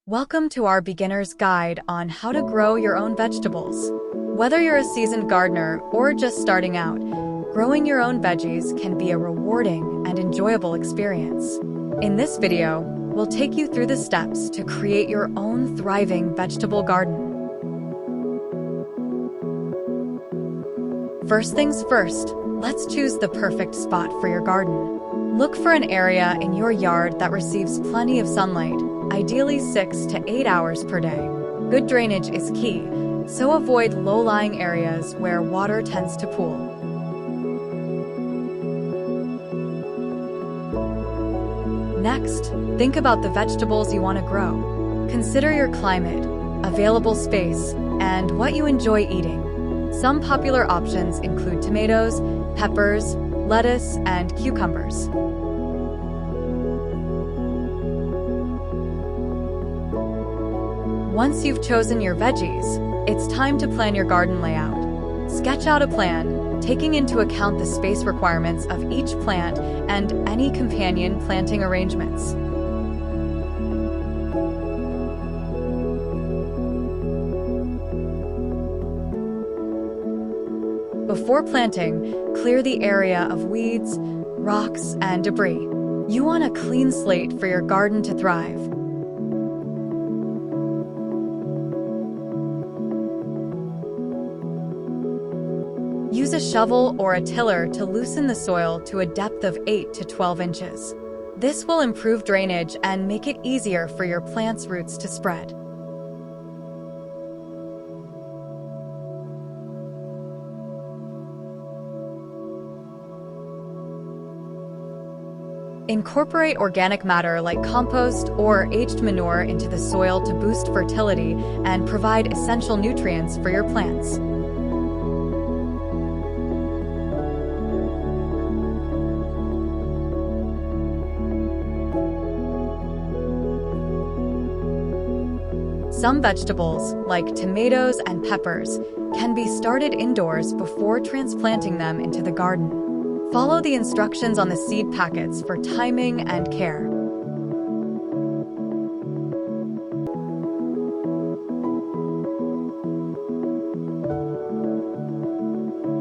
Welcome to our beginner's guide on how to grow your own vegetables. Whether you're a seasoned gardener or just starting out, growing your own veggies can be a rewarding and enjoyable experience. In this video, we'll take you through the steps to create your own thriving vegetable garden. First things first, let's choose the perfect spot for your garden. Look for an area in your yard that receives plenty of sunlight, ideally 6 to 8 hours per day. Good drainage is key, so avoid low-lying areas where water tends to pool. Next, think about the vegetables you want to grow. Consider your climate, available space, and what you enjoy eating. Some popular options include tomatoes, peppers, lettuce, and cucumbers. Once you've chosen your veggies, it's time to plan your garden layout. Sketch out a plan, taking into account the space requirements of each plant and any companion planting arrangements. Before planting, clear the area of weeds, rocks, and debris. You want a clean slate for your garden to thrive. Use a shovel or a tiller to loosen the soil to a depth of 8 to 12 inches. This will improve drainage and make it easier for your plant's roots to spread. Incorporate organic matter like compost or aged manure into the soil to boost fertility and provide essential nutrients for your plants. Some vegetables, like tomatoes and peppers, can be started indoors before transplanting them into the garden. Follow the instructions on the seed packets for timing and care.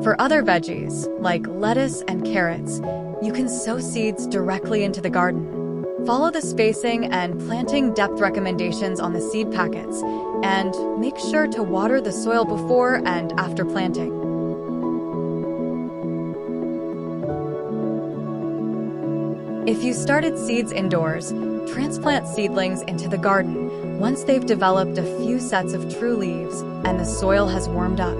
For other veggies, like lettuce and carrots, you can sow seeds directly into the garden. Follow the spacing and planting depth recommendations on the seed packets, and make sure to water the soil before and after planting. If you started seeds indoors, transplant seedlings into the garden once they've developed a few sets of true leaves and the soil has warmed up.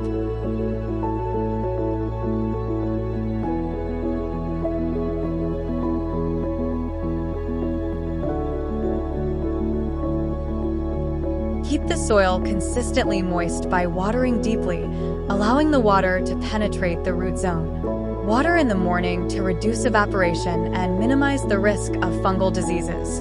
Keep the soil consistently moist by watering deeply, allowing the water to penetrate the root zone. Water in the morning to reduce evaporation and minimize the risk of fungal diseases.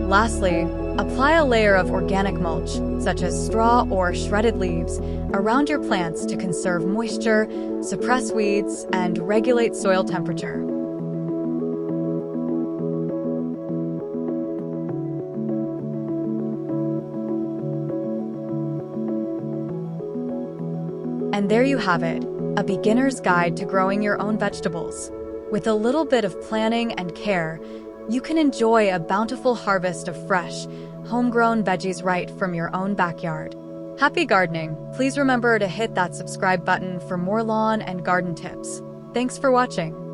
Lastly, apply a layer of organic mulch, such as straw or shredded leaves, around your plants to conserve moisture, suppress weeds, and regulate soil temperature. And there you have it, a beginner's guide to growing your own vegetables. With a little bit of planning and care, you can enjoy a bountiful harvest of fresh, homegrown veggies right from your own backyard. Happy gardening! Please remember to hit that subscribe button for more lawn and garden tips. Thanks for watching.